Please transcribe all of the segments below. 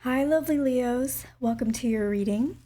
Hi, lovely Leos. Welcome to your reading.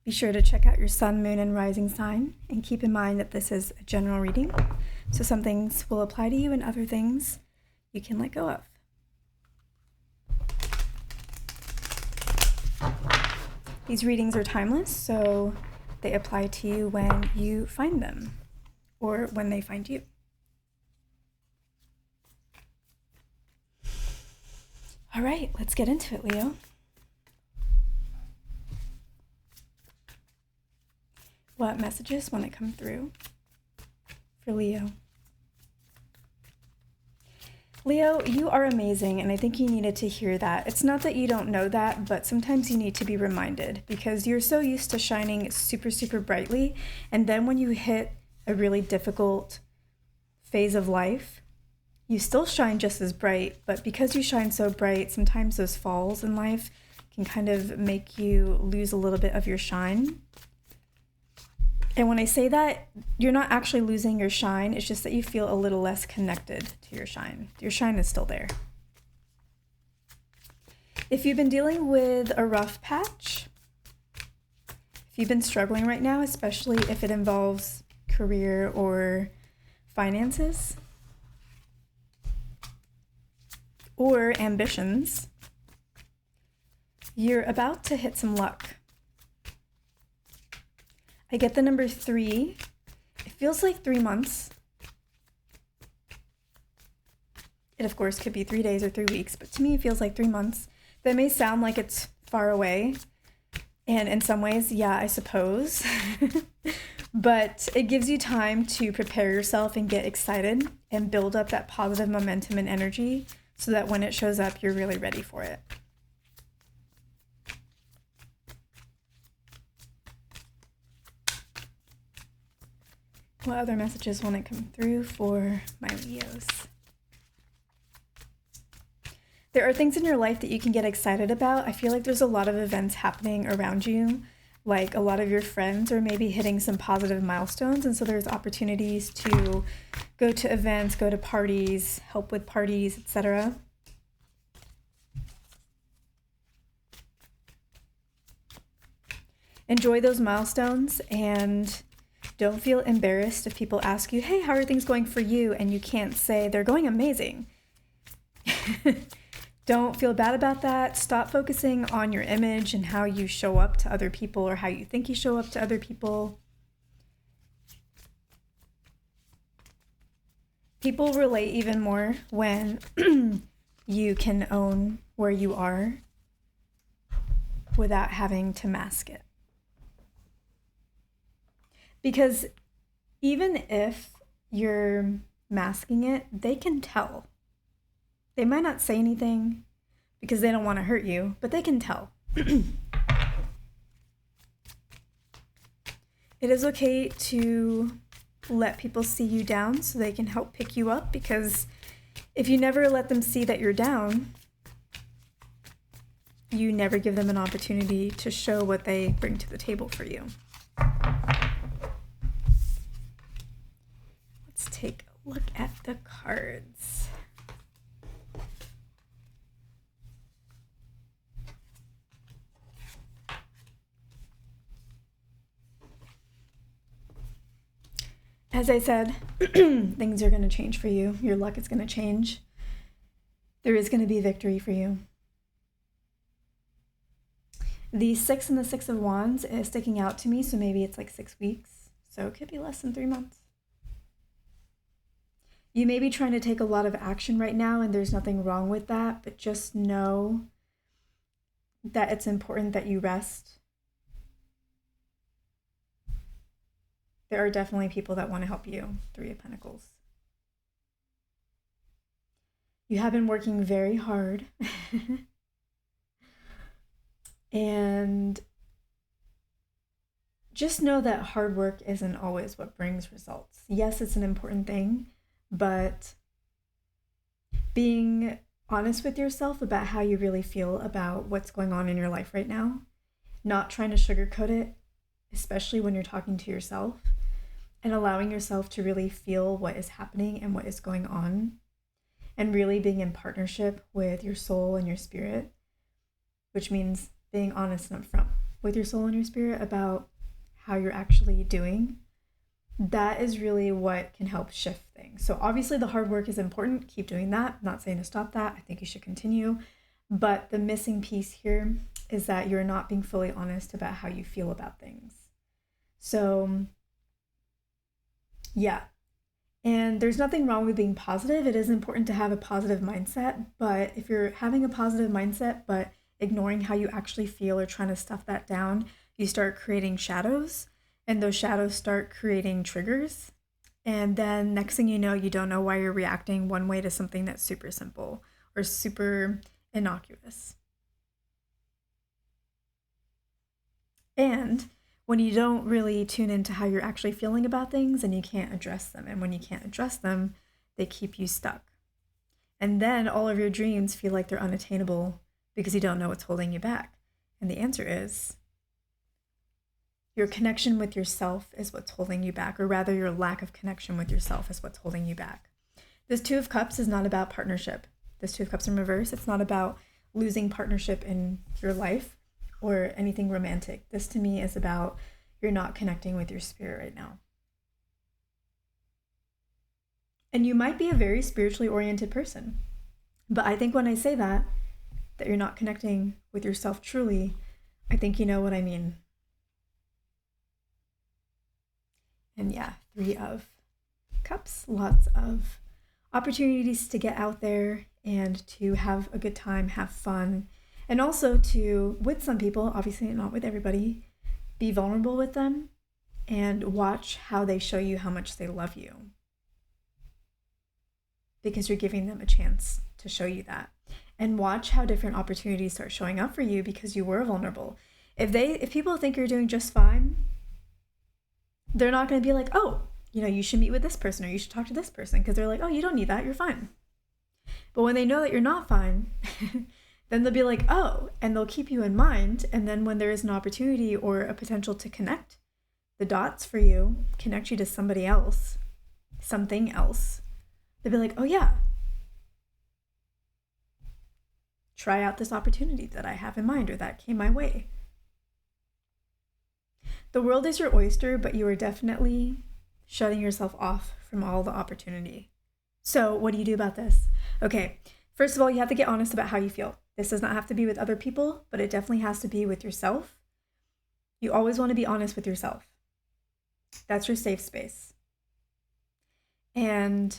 Be sure to check out your sun, moon, and rising sign, and keep in mind that this is a general reading, so some things will apply to you and other things you can let go of. These readings are timeless, so they apply to you when you find them, or when they find you. All right, let's get into it, Leo. What messages want to come through for Leo? Leo, you are amazing, and I think you needed to hear that. It's not that you don't know that, but sometimes you need to be reminded because you're so used to shining super, super brightly, and then when you hit a really difficult phase of life, you still shine just as bright, but because you shine so bright, sometimes those falls in life can kind of make you lose a little bit of your shine. And when I say that, you're not actually losing your shine, it's just that you feel a little less connected to your shine. Your shine is still there. If you've been dealing with a rough patch, if you've been struggling right now, especially if it involves career or finances, or ambitions, you're about to hit some luck. I get the number 3. It feels like 3 months. It, of course, could be 3 days or 3 weeks, but to me, it feels like 3 months. That may sound like it's far away, and in some ways, yeah, I suppose. But it gives you time to prepare yourself and get excited and build up that positive momentum and energy so that when it shows up, you're really ready for it. What other messages want to come through for my Leos? There are things in your life that you can get excited about. I feel like there's a lot of events happening around you. Like a lot of your friends are maybe hitting some positive milestones. And so there's opportunities to go to events, go to parties, help with parties, etc. Enjoy those milestones and don't feel embarrassed if people ask you, hey, how are things going for you? And you can't say they're going amazing. Don't feel bad about that. Stop focusing on your image and how you show up to other people or how you think you show up to other people. People relate even more when you can own where you are without having to mask it. Because even if you're masking it, they can tell. They might not say anything because they don't want to hurt you, but they can tell. It is okay to let people see you down so they can help pick you up, because if you never let them see that you're down, you never give them an opportunity to show what they bring to the table for you. Let's take a look at the cards. As I said, things are going to change for you. Your luck is going to change. There is going to be victory for you. The 6 and the 6 of Wands is sticking out to me, so maybe it's like 6 weeks. So it could be less than 3 months. You may be trying to take a lot of action right now, and there's nothing wrong with that, but just know that it's important that you rest. There are definitely people that want to help you. 3 of Pentacles. You have been working very hard. And just know that hard work isn't always what brings results. Yes, it's an important thing, but being honest with yourself about how you really feel about what's going on in your life right now, not trying to sugarcoat it, especially when you're talking to yourself, and allowing yourself to really feel what is happening and what is going on, and really being in partnership with your soul and your spirit, which means being honest and upfront with your soul and your spirit about how you're actually doing, that is really what can help shift things. So obviously the hard work is important. Keep doing that. I'm not saying to stop that. I think you should continue. But the missing piece here is that you're not being fully honest about how you feel about things. So yeah. And there's nothing wrong with being positive. It is important to have a positive mindset. But if you're having a positive mindset, but ignoring how you actually feel or trying to stuff that down, you start creating shadows, and those shadows start creating triggers. And then next thing you know, you don't know why you're reacting one way to something that's super simple or super innocuous. And when you don't really tune into how you're actually feeling about things, and you can't address them. And when you can't address them, they keep you stuck. And then all of your dreams feel like they're unattainable because you don't know what's holding you back. And the answer is your connection with yourself is what's holding you back, or rather your lack of connection with yourself is what's holding you back. This Two of Cups is not about partnership. This Two of Cups in reverse, it's not about losing partnership in your life or anything romantic. This to me is about you're not connecting with your spirit right now. And you might be a very spiritually oriented person, but I think when I say that you're not connecting with yourself truly, I think you know what I mean. And yeah, Three of Cups, lots of opportunities to get out there and to have a good time, have fun, and also to, with some people, obviously not with everybody, be vulnerable with them and watch how they show you how much they love you. Because you're giving them a chance to show you that. And watch how different opportunities start showing up for you because you were vulnerable. If people think you're doing just fine, they're not going to be like, oh, you should meet with this person or you should talk to this person, because they're like, oh, you don't need that, you're fine. But when they know that you're not fine, then they'll be like, oh, and they'll keep you in mind. And then when there is an opportunity or a potential to connect the dots for you, connect you to somebody else, something else, they'll be like, oh yeah, try out this opportunity that I have in mind or that came my way. The world is your oyster, but you are definitely shutting yourself off from all the opportunity. So what do you do about this? Okay, first of all, you have to get honest about how you feel. This does not have to be with other people, but it definitely has to be with yourself. You always want to be honest with yourself. That's your safe space. And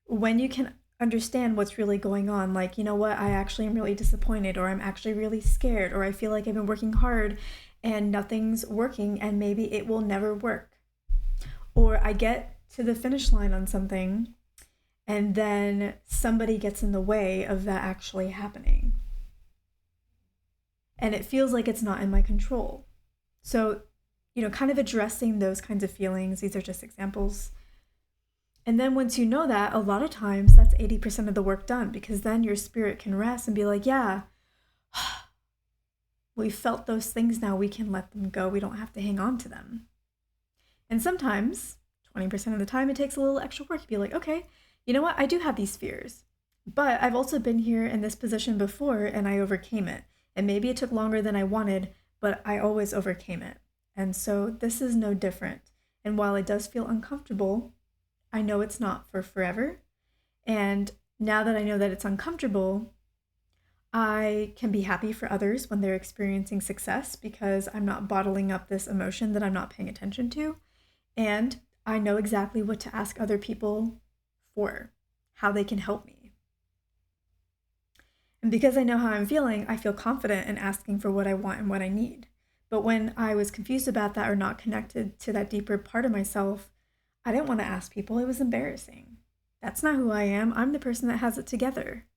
when you can understand what's really going on, like, you know what, I actually am really disappointed, or I'm actually really scared, or I feel like I've been working hard and nothing's working and maybe it will never work. Or I get to the finish line on something and then somebody gets in the way of that actually happening. And it feels like it's not in my control. So, kind of addressing those kinds of feelings, these are just examples. And then once you know that, a lot of times that's 80% of the work done, because then your spirit can rest and be like, yeah, we felt those things, now we can let them go. We don't have to hang on to them. And sometimes, 20% of the time, it takes a little extra work to be like, okay, you know what? I do have these fears, but I've also been here in this position before and I overcame it. And maybe it took longer than I wanted, but I always overcame it. And so this is no different. And while it does feel uncomfortable, I know it's not for forever. And now that I know that it's uncomfortable, I can be happy for others when they're experiencing success, because I'm not bottling up this emotion that I'm not paying attention to. And I know exactly what to ask other people for, how they can help me. And because I know how I'm feeling, I feel confident in asking for what I want and what I need. But when I was confused about that or not connected to that deeper part of myself, I didn't want to ask people. It was embarrassing. That's not who I am. I'm the person that has it together.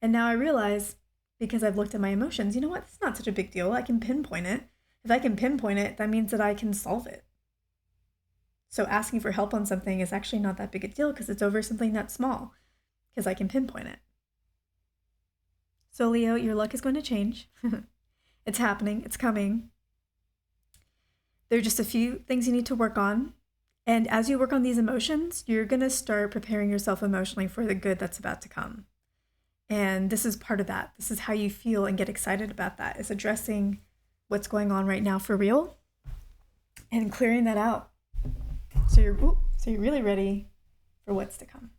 And now I realize, because I've looked at my emotions, you know what? It's not such a big deal. I can pinpoint it. If I can pinpoint it, that means that I can solve it. So asking for help on something is actually not that big a deal, because it's over something that's small, because I can pinpoint it. So Leo, your luck is going to change. It's happening. It's coming. There are just a few things you need to work on. And as you work on these emotions, you're going to start preparing yourself emotionally for the good that's about to come. And this is part of that. This is how you feel and get excited about that, is addressing what's going on right now for real and clearing that out. So you're really ready for what's to come.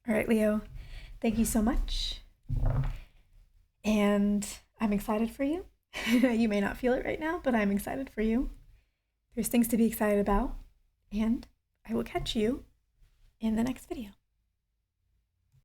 All right, Leo, thank you so much. And I'm excited for you. You may not feel it right now, but I'm excited for you. There's things to be excited about. And I will catch you in the next video.